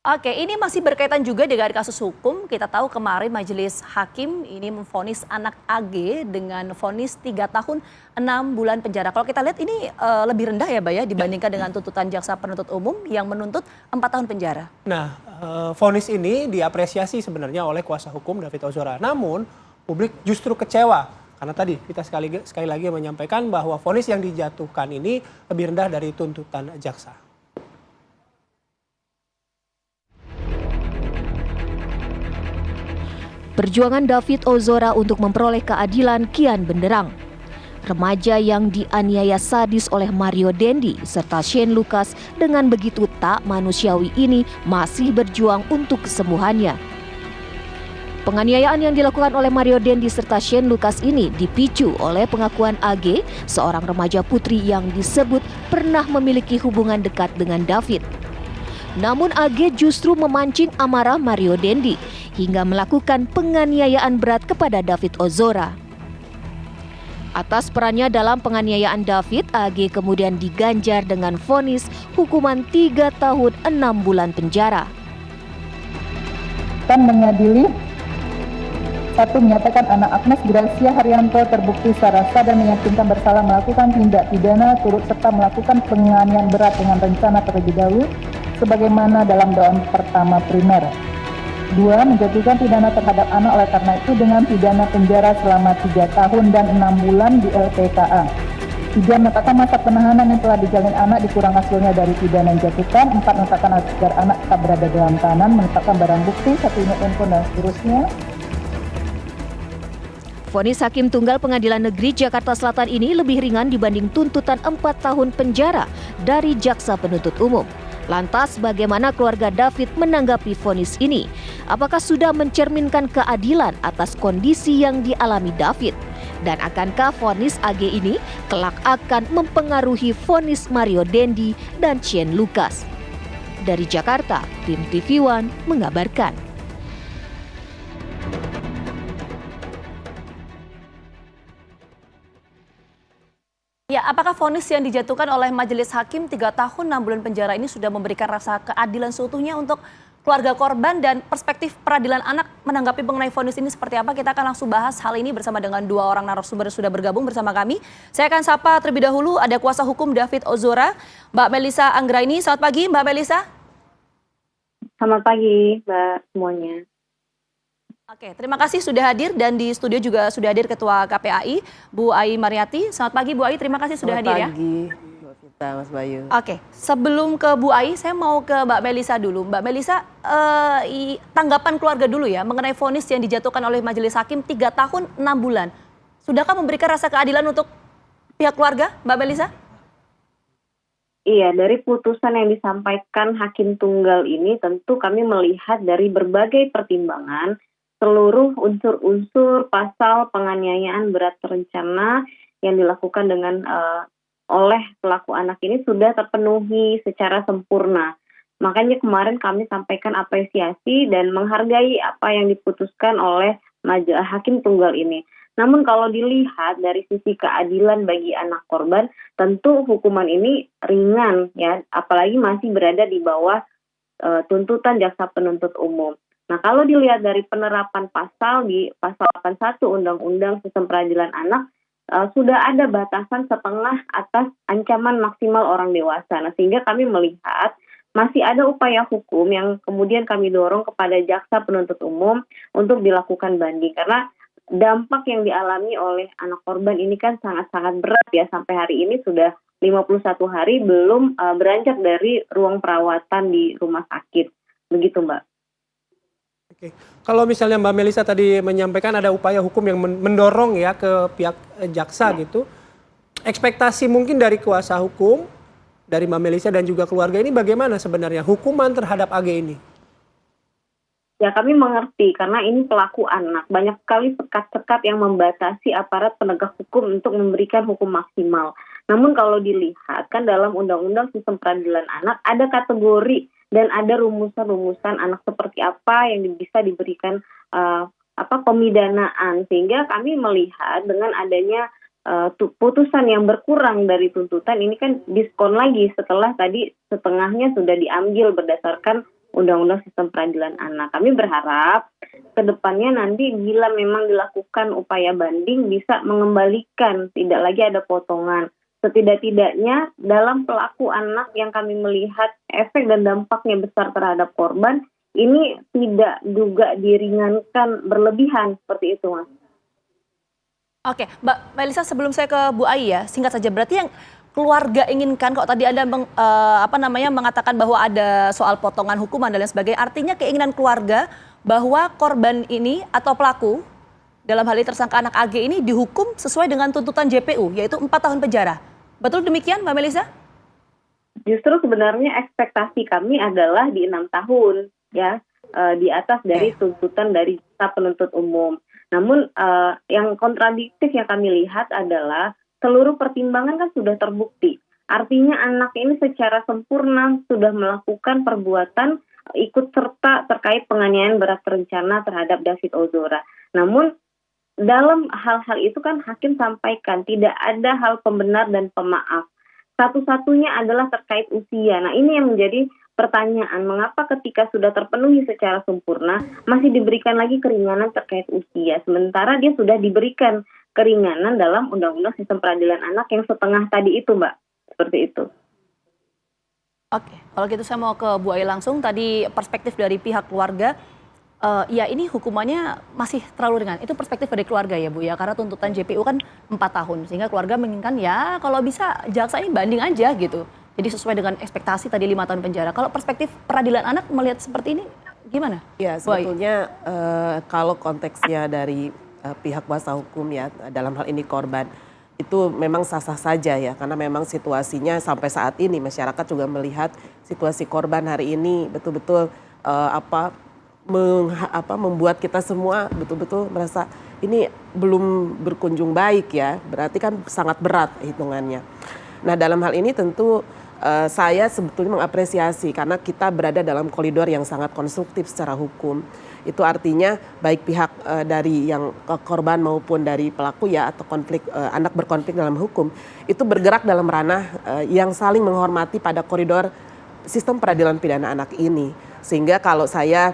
Oke, ini masih berkaitan juga dengan kasus hukum. Kita tahu kemarin Majelis Hakim ini memvonis anak AG dengan vonis 3 tahun 6 bulan penjara. Kalau kita lihat ini lebih rendah ya, Mbak ya, dibandingkan dengan tuntutan jaksa penuntut umum yang menuntut 4 tahun penjara. Nah, vonis ini diapresiasi sebenarnya oleh kuasa hukum David Ozora. Namun, publik justru kecewa karena tadi kita sekali lagi menyampaikan bahwa vonis yang dijatuhkan ini lebih rendah dari tuntutan jaksa. Perjuangan David Ozora untuk memperoleh keadilan kian benderang. Remaja yang dianiaya sadis oleh Mario Dendi serta Shane Lucas dengan begitu tak manusiawi ini masih berjuang untuk kesembuhannya. Penganiayaan yang dilakukan oleh Mario Dendi serta Shane Lucas ini dipicu oleh pengakuan AG, seorang remaja putri yang disebut pernah memiliki hubungan dekat dengan David. Namun AG justru memancing amarah Mario Dendi hingga melakukan penganiayaan berat kepada David Ozora. Atas perannya dalam penganiayaan David, AG kemudian diganjar dengan vonis hukuman 3 tahun 6 bulan penjara. Dan mengadili satu, menyatakan anak Agnes Gracia Haryanto terbukti secara sah dan meyakinkan bersalah melakukan tindak pidana turut serta melakukan penganiayaan berat dengan rencana terlebih dahulu sebagaimana dalam dakwaan pertama primer. 2. Menjatuhkan pidana terhadap anak oleh karena itu dengan pidana penjara selama 3 tahun dan 6 bulan di LPKA. 3. Menetapkan masa penahanan yang telah dijalani anak dikurang hasilnya dari pidana yang dijatuhkan. 4. Menetapkan agar anak tetap berada dalam tahanan, menetapkan barang bukti, 1 unit handphone dan seterusnya. Vonis Hakim Tunggal Pengadilan Negeri Jakarta Selatan ini lebih ringan dibanding tuntutan 4 tahun penjara dari jaksa penuntut umum. Lantas bagaimana keluarga David menanggapi vonis ini? Apakah sudah mencerminkan keadilan atas kondisi yang dialami David? Dan akankah vonis AG ini kelak akan mempengaruhi vonis Mario Dendi dan Shane Lucas? Dari Jakarta, tim TV One mengabarkan. Ya, apakah vonis yang dijatuhkan oleh Majelis Hakim 3 tahun 6 bulan penjara ini sudah memberikan rasa keadilan seutuhnya untuk keluarga korban dan perspektif peradilan anak menanggapi mengenai vonis ini seperti apa? Kita akan langsung bahas hal ini bersama dengan 2 orang narasumber yang sudah bergabung bersama kami. Saya akan sapa terlebih dahulu ada kuasa hukum David Ozora, Mbak Melisa Anggraini. Selamat pagi Mbak Melisa. Selamat pagi Mbak semuanya. Oke, terima kasih sudah hadir dan di studio juga sudah hadir Ketua KPAI, Bu Ai Mariati. Selamat pagi Bu Ai, terima kasih sudah hadir ya. Selamat pagi, Mbak Vita, Mas Bayu. Oke, sebelum ke Bu Ai, saya mau ke Mbak Melisa dulu. Mbak Melisa, tanggapan keluarga dulu ya mengenai vonis yang dijatuhkan oleh Majelis Hakim 3 tahun 6 bulan. Sudahkah memberikan rasa keadilan untuk pihak keluarga, Mbak Melisa? Iya, dari putusan yang disampaikan Hakim Tunggal ini tentu kami melihat dari berbagai pertimbangan seluruh unsur-unsur pasal penganiayaan berat terencana yang dilakukan dengan oleh pelaku anak ini sudah terpenuhi secara sempurna. Makanya kemarin kami sampaikan apresiasi dan menghargai apa yang diputuskan oleh Hakim Tunggal ini. Namun kalau dilihat dari sisi keadilan bagi anak korban, tentu hukuman ini ringan ya, apalagi masih berada di bawah tuntutan jaksa penuntut umum. Nah, kalau dilihat dari penerapan pasal di pasal 81 Undang-Undang Sistem Peradilan Anak, sudah ada batasan setengah atas ancaman maksimal orang dewasa. Nah, sehingga kami melihat masih ada upaya hukum yang kemudian kami dorong kepada jaksa penuntut umum untuk dilakukan banding. Karena dampak yang dialami oleh anak korban ini kan sangat-sangat berat ya, sampai hari ini sudah 51 hari belum beranjak dari ruang perawatan di rumah sakit. Begitu, Mbak. Oke. Kalau misalnya Mbak Melisa tadi menyampaikan ada upaya hukum yang mendorong ya ke pihak jaksa gitu, ekspektasi mungkin dari kuasa hukum, dari Mbak Melisa dan juga keluarga ini bagaimana sebenarnya hukuman terhadap AG ini? Ya, kami mengerti karena ini pelaku anak. Banyak sekali sekat-sekat yang membatasi aparat penegak hukum untuk memberikan hukum maksimal. Namun kalau dilihat kan dalam Undang-Undang Sistem Peradilan Anak ada kategori dan ada rumusan-rumusan anak seperti apa yang bisa diberikan pemidanaan, sehingga kami melihat dengan adanya putusan yang berkurang dari tuntutan ini kan diskon lagi setelah tadi setengahnya sudah diambil berdasarkan Undang-Undang Sistem Peradilan Anak. Kami berharap ke depannya nanti bila memang dilakukan upaya banding bisa mengembalikan, tidak lagi ada potongan. Setidak-tidaknya dalam pelaku anak yang kami melihat efek dan dampaknya besar terhadap korban, ini tidak juga diringankan berlebihan seperti itu, Mas. Oke, Mbak Melisa, sebelum saya ke Bu Ai ya, singkat saja, berarti yang keluarga inginkan, kok tadi Anda mengatakan bahwa ada soal potongan hukuman dan lain sebagainya, artinya keinginan keluarga bahwa korban ini atau pelaku dalam hal ini tersangka anak AG ini dihukum sesuai dengan tuntutan JPU, yaitu 4 tahun penjara. Betul demikian, Mbak Melisa? Justru sebenarnya ekspektasi kami adalah di 6 tahun, ya, di atas dari tuntutan dari penuntut umum. Namun yang kontradiktif yang kami lihat adalah seluruh pertimbangan kan sudah terbukti. Artinya anak ini secara sempurna sudah melakukan perbuatan ikut serta terkait penganiayaan berat terencana terhadap David Ozora. Namun dalam hal-hal itu kan hakim sampaikan tidak ada hal pembenar dan pemaaf. Satu-satunya adalah terkait usia. Nah, ini yang menjadi pertanyaan, mengapa ketika sudah terpenuhi secara sempurna masih diberikan lagi keringanan terkait usia, sementara dia sudah diberikan keringanan dalam Undang-Undang Sistem Peradilan Anak yang setengah tadi itu, Mbak. Seperti itu. Oke, kalau gitu saya mau ke Bu Ai langsung. Tadi perspektif dari pihak keluarga, ya ini hukumannya masih terlalu ringan. Itu perspektif dari keluarga ya Bu ya, karena tuntutan JPU kan 4 tahun. Sehingga keluarga menginginkan ya kalau bisa jaksa ini banding aja gitu. Jadi sesuai dengan ekspektasi tadi 5 tahun penjara. Kalau perspektif peradilan anak melihat seperti ini gimana? Ya sebetulnya kalau konteksnya dari pihak kuasa hukum ya dalam hal ini korban itu memang sah-sah saja ya, karena memang situasinya sampai saat ini masyarakat juga melihat situasi korban hari ini betul-betul membuat kita semua betul-betul merasa ini belum berkunjung baik ya, berarti kan sangat berat hitungannya. Nah dalam hal ini tentu saya sebetulnya mengapresiasi karena kita berada dalam koridor yang sangat konstruktif secara hukum. Itu artinya baik pihak dari yang korban maupun dari pelaku ya atau anak berkonflik dalam hukum itu bergerak dalam ranah yang saling menghormati pada koridor sistem peradilan pidana anak ini. Sehingga kalau saya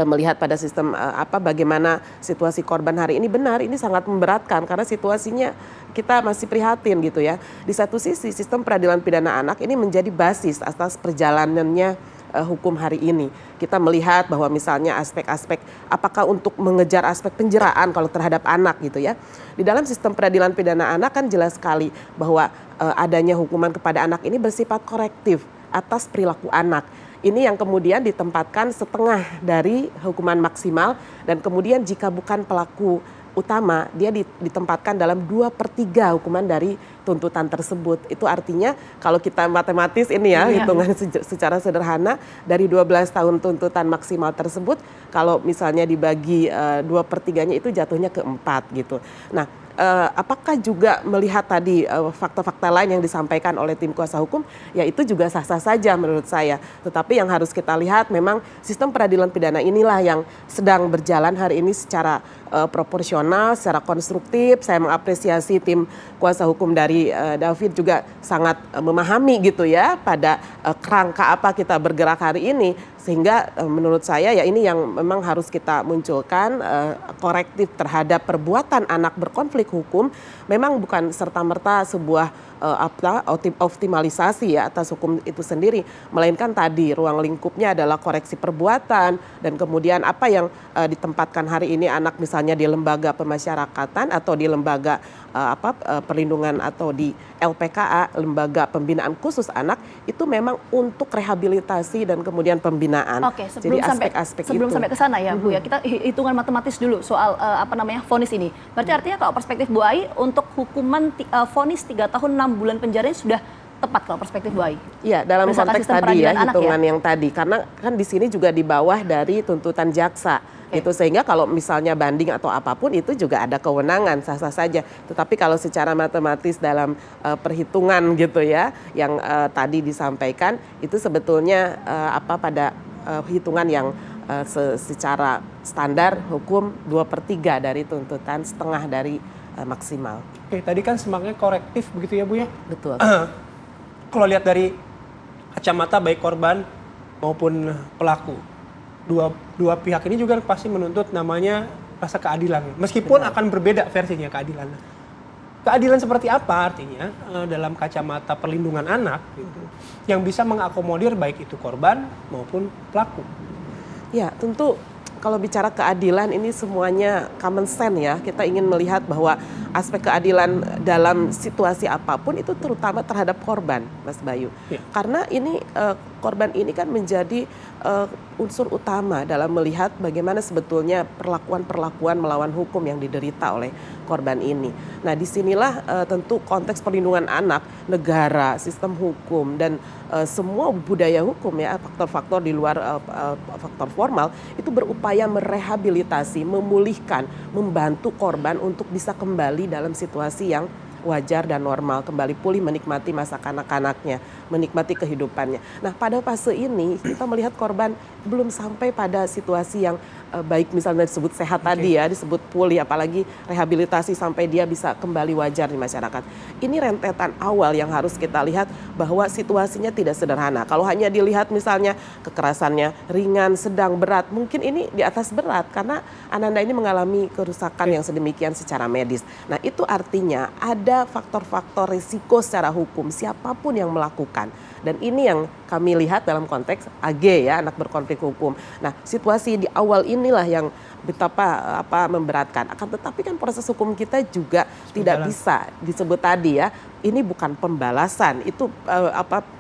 melihat pada sistem bagaimana situasi korban hari ini, benar ini sangat memberatkan karena situasinya kita masih prihatin gitu ya. Di satu sisi sistem peradilan pidana anak ini menjadi basis atas perjalanannya hukum hari ini. Kita melihat bahwa misalnya aspek-aspek apakah untuk mengejar aspek penjeraan kalau terhadap anak gitu ya. Di dalam sistem peradilan pidana anak kan jelas sekali bahwa adanya hukuman kepada anak ini bersifat korektif atas perilaku anak. Ini yang kemudian ditempatkan setengah dari hukuman maksimal dan kemudian jika bukan pelaku utama dia ditempatkan dalam 2/3 hukuman dari tuntutan tersebut. Itu artinya kalau kita matematis ini ya hitungan secara sederhana dari 12 tahun tuntutan maksimal tersebut kalau misalnya dibagi 2/3-nya itu jatuhnya ke 4 gitu. Nah apakah juga melihat tadi fakta-fakta lain yang disampaikan oleh tim kuasa hukum, ya itu juga sah-sah saja menurut saya. Tetapi yang harus kita lihat memang sistem peradilan pidana inilah yang sedang berjalan hari ini secara proporsional, secara konstruktif. Saya mengapresiasi tim kuasa hukum dari David juga sangat memahami gitu ya pada kerangka apa kita bergerak hari ini. Sehingga menurut saya ya ini yang memang harus kita munculkan korektif terhadap perbuatan anak berkonflik hukum memang bukan serta-merta sebuah optimalisasi ya atas hukum itu sendiri, melainkan tadi ruang lingkupnya adalah koreksi perbuatan dan kemudian apa yang ditempatkan hari ini anak misalnya di lembaga pemasyarakatan atau di lembaga perlindungan atau di LPKA, lembaga pembinaan khusus anak itu memang untuk rehabilitasi dan kemudian pembinaan. Oke, sebelum sampai ke sana ya Bu ya, kita hitungan matematis dulu soal vonis ini. Berarti artinya kalau perspektif Bu Ai untuk hukuman vonis 3 tahun 6 bulan penjara sudah tepat kalau perspektif Bu Ai? Iya, dalam konteks tadi ya hitungan yang tadi, karena kan di sini juga di bawah dari tuntutan jaksa. Itu sehingga kalau misalnya banding atau apapun itu juga ada kewenangan sah-sah saja. Tetapi kalau secara matematis dalam perhitungan gitu ya yang tadi disampaikan itu sebetulnya pada hitungan yang secara standar hukum 2/3 dari tuntutan, setengah dari maksimal. Oke, tadi kan semangatnya korektif begitu ya Bu ya? Betul. Kalau lihat dari kacamata baik korban maupun pelaku. Dua pihak ini juga pasti menuntut namanya rasa keadilan. Meskipun akan berbeda versinya keadilan. Keadilan seperti apa artinya dalam kacamata perlindungan anak gitu, yang bisa mengakomodir baik itu korban maupun pelaku. Ya, tentu kalau bicara keadilan ini semuanya common sense ya. Kita ingin melihat bahwa aspek keadilan dalam situasi apapun itu terutama terhadap korban, Mas Bayu. Ya. Karena ini korban ini kan menjadi unsur utama dalam melihat bagaimana sebetulnya perlakuan-perlakuan melawan hukum yang diderita oleh korban ini. Nah, disinilah tentu konteks perlindungan anak, negara, sistem hukum, dan semua budaya hukum ya, faktor-faktor di luar faktor formal itu berupaya merehabilitasi, memulihkan, membantu korban untuk bisa kembali dalam situasi yang wajar dan normal, kembali pulih menikmati masa kanak-kanaknya, menikmati kehidupannya. Nah, pada fase ini kita melihat korban belum sampai pada situasi yang baik, misalnya disebut sehat tadi ya, disebut pulih, apalagi rehabilitasi sampai dia bisa kembali wajar di masyarakat. Ini rentetan awal yang harus kita lihat bahwa situasinya tidak sederhana. Kalau hanya dilihat misalnya kekerasannya ringan, sedang, berat, mungkin ini di atas berat karena Ananda ini mengalami kerusakan yang sedemikian secara medis. Nah, itu artinya ada faktor-faktor risiko secara hukum siapapun yang melakukan. Dan ini yang kami lihat dalam konteks AG ya, anak berkonflik hukum. Nah, situasi di awal inilah yang betapa memberatkan. Akan tetapi kan proses hukum kita juga tidak bisa disebut tadi ya. Ini bukan pembalasan, itu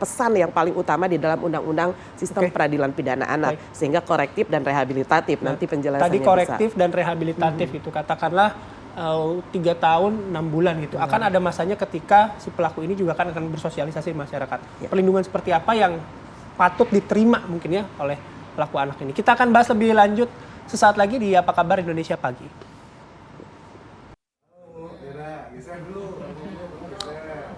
pesan yang paling utama di dalam Undang-Undang Sistem Peradilan Pidana Anak. Sehingga korektif dan rehabilitatif nanti penjelasannya. Tadi korektif dan rehabilitatif itu katakanlah 3 tahun 6 bulan gitu. Akan ada masanya ketika si pelaku ini juga akan bersosialisasi di masyarakat. Perlindungan seperti apa yang patut diterima mungkin ya oleh pelaku anak ini. Kita akan bahas lebih lanjut sesaat lagi di Apa Kabar Indonesia Pagi.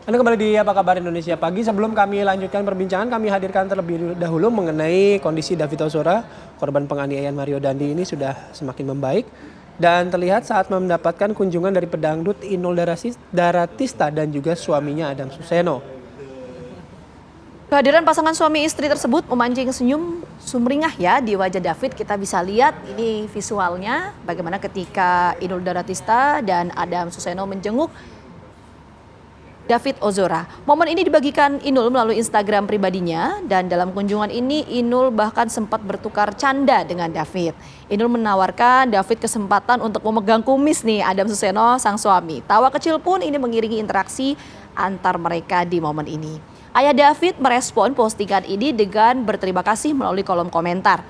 Anda kembali di Apa Kabar Indonesia Pagi. Sebelum kami lanjutkan perbincangan, kami hadirkan terlebih dahulu mengenai kondisi David Ozora, korban penganiayaan Mario Dandi ini sudah semakin membaik. Dan terlihat saat mendapatkan kunjungan dari pedangdut Inul Daratista dan juga suaminya Adam Suseno. Kehadiran pasangan suami istri tersebut memancing senyum sumringah ya di wajah David. Kita bisa lihat ini visualnya bagaimana ketika Inul Daratista dan Adam Suseno menjenguk David Ozora. Momen ini dibagikan Inul melalui Instagram pribadinya dan dalam kunjungan ini Inul bahkan sempat bertukar canda dengan David. Inul menawarkan David kesempatan untuk memegang kumis nih Adam Suseno sang suami. Tawa kecil pun ini mengiringi interaksi antar mereka di momen ini. Ayah David merespon postingan ini dengan berterima kasih melalui kolom komentar.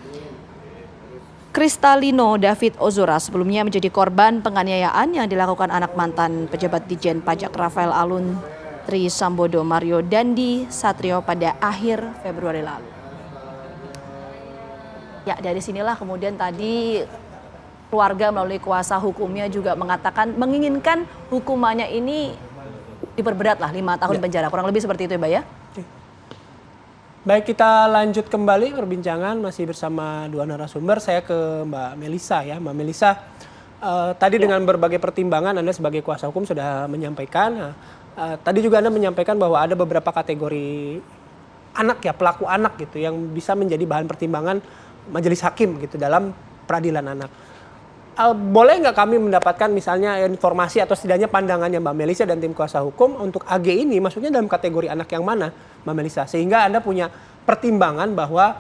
Kristalino David Ozora sebelumnya menjadi korban penganiayaan yang dilakukan anak mantan pejabat Ditjen Pajak Rafael Alun Trisambodo Mario Dandi Satrio pada akhir Februari lalu. Ya, dari sinilah kemudian tadi keluarga melalui kuasa hukumnya juga mengatakan menginginkan hukumannya ini diperberat lah 5 tahun penjara. Kurang lebih seperti itu ya, Mbak ya? Baik, kita lanjut kembali perbincangan masih bersama dua narasumber. Saya ke Mbak Melisa ya. Mbak Melisa, tadi dengan berbagai pertimbangan Anda sebagai kuasa hukum sudah menyampaikan. Tadi juga Anda menyampaikan bahwa ada beberapa kategori anak ya, pelaku anak gitu yang bisa menjadi bahan pertimbangan majelis hakim gitu dalam peradilan anak. Boleh nggak kami mendapatkan misalnya informasi atau setidaknya pandangannya Mbak Melisa dan tim kuasa hukum untuk AG ini maksudnya dalam kategori anak yang mana Mbak Melisa? Sehingga Anda punya pertimbangan bahwa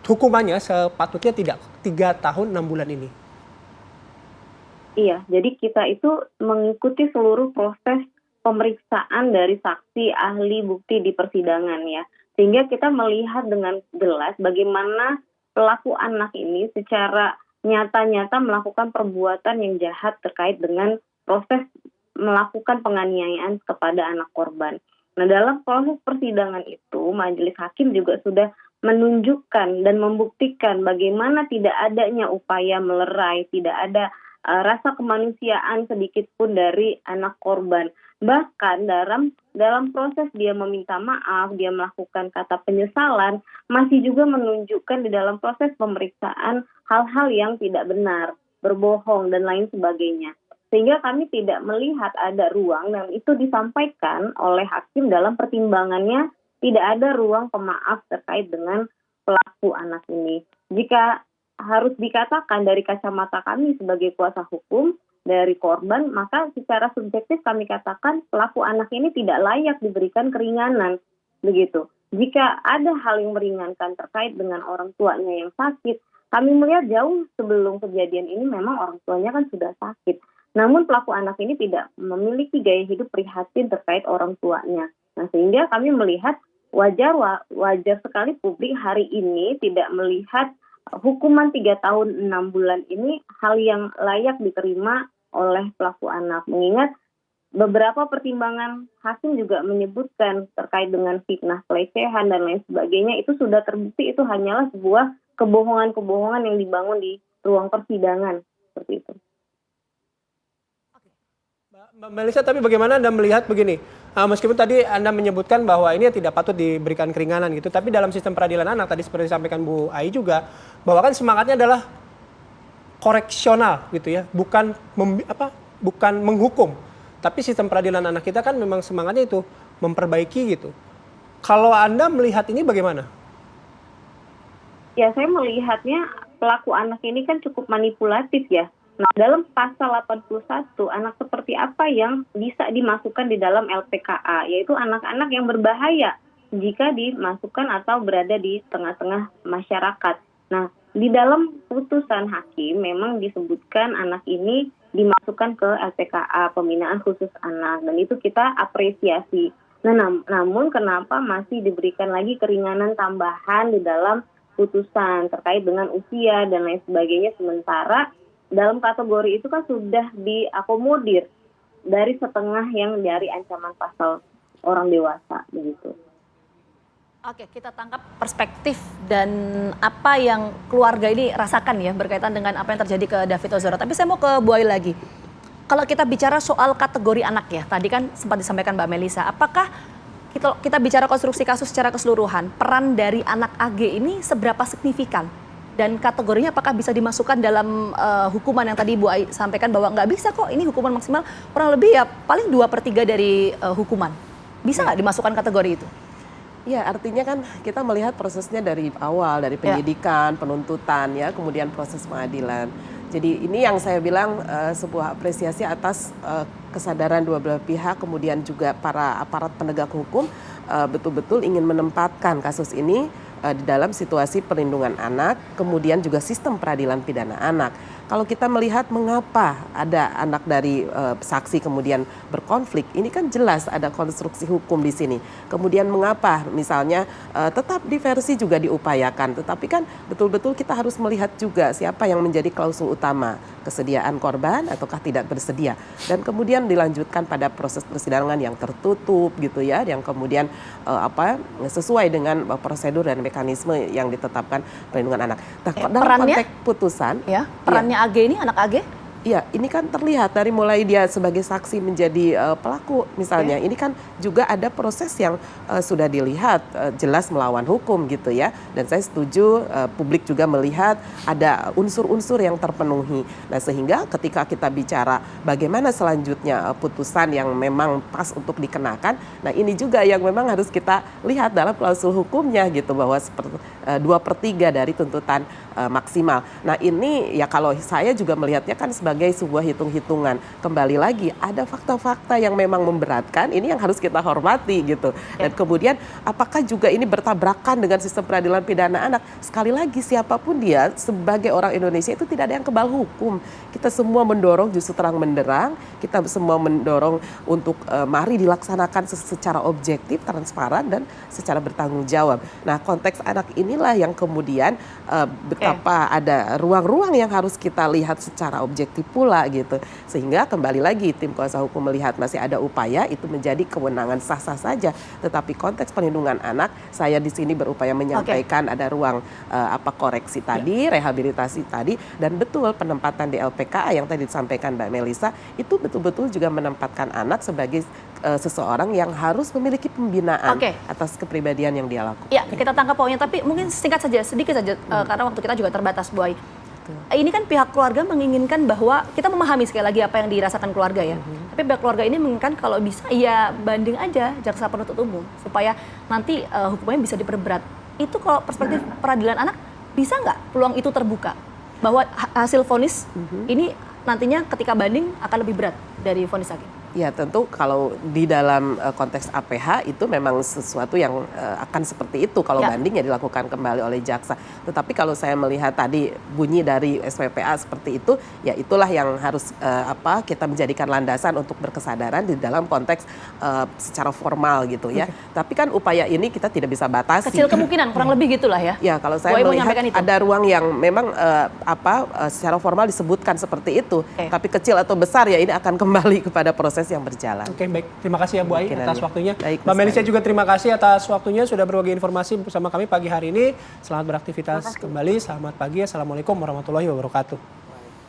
hukumannya sepatutnya tidak 3 tahun 6 bulan ini. Iya, jadi kita itu mengikuti seluruh proses pemeriksaan dari saksi, ahli, bukti di persidangan ya. Sehingga kita melihat dengan jelas bagaimana pelaku anak ini secara nyata-nyata melakukan perbuatan yang jahat terkait dengan proses melakukan penganiayaan kepada anak korban. Nah, dalam proses persidangan itu, majelis hakim juga sudah menunjukkan dan membuktikan bagaimana tidak adanya upaya melerai, tidak ada rasa kemanusiaan sedikit pun dari anak korban. Bahkan dalam proses dia meminta maaf, dia melakukan kata penyesalan, masih juga menunjukkan di dalam proses pemeriksaan hal-hal yang tidak benar, berbohong dan lain sebagainya. Sehingga kami tidak melihat ada ruang dan itu disampaikan oleh hakim dalam pertimbangannya tidak ada ruang pemaaf terkait dengan pelaku anak ini. Jika harus dikatakan dari kacamata kami sebagai kuasa hukum dari korban, maka secara subjektif kami katakan pelaku anak ini tidak layak diberikan keringanan, begitu. Jika ada hal yang meringankan terkait dengan orang tuanya yang sakit, kami melihat jauh sebelum kejadian ini memang orang tuanya kan sudah sakit. Namun pelaku anak ini tidak memiliki gaya hidup prihatin terkait orang tuanya. Nah, sehingga kami melihat wajar sekali publik hari ini tidak melihat hukuman 3 tahun 6 bulan ini hal yang layak diterima oleh pelaku anak. Mengingat beberapa pertimbangan hakim juga menyebutkan terkait dengan fitnah, pelecehan, dan lain sebagainya, itu sudah terbukti itu hanyalah sebuah kebohongan-kebohongan yang dibangun di ruang persidangan. Seperti itu. Mbak Melisa, tapi bagaimana Anda melihat begini, meskipun tadi Anda menyebutkan bahwa ini tidak patut diberikan keringanan gitu, tapi dalam sistem peradilan anak tadi seperti disampaikan Bu Ai juga, bahwa kan semangatnya adalah koreksional gitu ya, bukan menghukum, tapi sistem peradilan anak kita kan memang semangatnya itu memperbaiki gitu. Kalau Anda melihat ini bagaimana? Ya, saya melihatnya pelaku anak ini kan cukup manipulatif ya. Nah, dalam pasal 81, anak seperti apa yang bisa dimasukkan di dalam LPKA, yaitu anak-anak yang berbahaya jika dimasukkan atau berada di tengah-tengah masyarakat. Nah, di dalam putusan hakim memang disebutkan anak ini dimasukkan ke LPKA, pembinaan khusus anak, dan itu kita apresiasi. Nah, namun kenapa masih diberikan lagi keringanan tambahan di dalam putusan terkait dengan usia dan lain sebagainya, sementara dalam kategori itu kan sudah diakomodir dari setengah yang dari ancaman pasal orang dewasa, begitu. Oke, kita tangkap perspektif dan apa yang keluarga ini rasakan ya berkaitan dengan apa yang terjadi ke David Ozora. Tapi saya mau ke Bu Ai lagi. Kalau kita bicara soal kategori anak ya, tadi kan sempat disampaikan Mbak Melisa, apakah kita bicara konstruksi kasus secara keseluruhan, peran dari anak AG ini seberapa signifikan? Dan kategorinya apakah bisa dimasukkan dalam hukuman yang tadi Bu Ai sampaikan bahwa nggak bisa kok, ini hukuman maksimal kurang lebih ya paling 2/3 dari hukuman. Bisa nggak dimasukkan kategori itu? Ya, artinya kan kita melihat prosesnya dari awal, dari penyidikan, penuntutan, ya, kemudian proses pengadilan. Jadi ini yang saya bilang sebuah apresiasi atas kesadaran dua belah pihak, kemudian juga para aparat penegak hukum betul-betul ingin menempatkan kasus ini di dalam situasi perlindungan anak, kemudian juga sistem peradilan pidana anak. Kalau kita melihat mengapa ada anak dari saksi kemudian berkonflik, ini kan jelas ada konstruksi hukum di sini. Kemudian mengapa misalnya tetap diversi juga diupayakan, tetapi kan betul-betul kita harus melihat juga siapa yang menjadi klausul utama, kesediaan korban ataukah tidak bersedia. Dan kemudian dilanjutkan pada proses persidangan yang tertutup gitu ya, yang kemudian sesuai dengan prosedur dan mekanisme yang ditetapkan perlindungan anak. Nah, dalam konteks putusan, perannya AG ini, anak AG? Iya, ini kan terlihat dari mulai dia sebagai saksi menjadi pelaku misalnya. Ini kan juga ada proses yang sudah dilihat jelas melawan hukum gitu ya. Dan saya setuju publik juga melihat ada unsur-unsur yang terpenuhi. Nah, sehingga ketika kita bicara bagaimana selanjutnya putusan yang memang pas untuk dikenakan, nah ini juga yang memang harus kita lihat dalam klausul hukumnya gitu, bahwa 2/3 dari tuntutan maksimal. Nah, ini ya kalau saya juga melihatnya kan sebagai sebuah hitung-hitungan. Kembali lagi ada fakta-fakta yang memang memberatkan, ini yang harus kita hormati gitu. Dan kemudian apakah juga ini bertabrakan dengan sistem peradilan pidana anak? Sekali lagi siapapun dia sebagai orang Indonesia itu tidak ada yang kebal hukum. Kita semua mendorong justru terang benderang, kita semua mendorong untuk mari dilaksanakan secara objektif, transparan dan secara bertanggung jawab. Nah, konteks anak inilah yang kemudian betapa ada ruang-ruang yang harus kita lihat secara objektif pula gitu. Sehingga kembali lagi tim kuasa hukum melihat masih ada upaya, itu menjadi kewenangan sah-sah saja. Tetapi konteks perlindungan anak, saya di sini berupaya menyampaikan ada ruang koreksi tadi, rehabilitasi tadi, dan betul penempatan di LPKA yang tadi disampaikan Mbak Melisa, itu betul-betul juga menempatkan anak sebagai seseorang yang harus memiliki pembinaan atas kepribadian yang dia lakukan. Ya, kita tangkap poinnya, tapi mungkin singkat saja, sedikit saja, karena waktu kita juga terbatas, Bu Ai. Ini kan pihak keluarga menginginkan bahwa kita memahami sekali lagi apa yang dirasakan keluarga ya. Tapi pihak keluarga ini menginginkan kalau bisa ya banding aja jaksa penuntut umum supaya nanti hukumannya bisa diperberat. Itu kalau perspektif peradilan anak bisa nggak peluang itu terbuka bahwa hasil vonis ini nantinya ketika banding akan lebih berat dari vonis hakim? Ya tentu kalau di dalam konteks APH itu memang sesuatu yang akan seperti itu kalau banding ya dilakukan kembali oleh jaksa. Tetapi kalau saya melihat tadi bunyi dari SPPA seperti itu, ya itulah yang harus kita menjadikan landasan untuk berkesadaran di dalam konteks secara formal gitu ya. Tapi kan upaya ini kita tidak bisa batasi. Kecil kemungkinan kurang lebih gitulah ya. Ya kalau saya melihat ada ruang yang memang secara formal disebutkan seperti itu, tapi kecil atau besar ya ini akan kembali kepada proses yang berjalan. Oke, baik. Terima kasih ya Bu Ai atas waktunya. Baik, Mbak Melisa juga terima kasih atas waktunya sudah berbagi informasi bersama kami pagi hari ini. Selamat beraktivitas kembali. Selamat pagi. Assalamualaikum warahmatullahi wabarakatuh.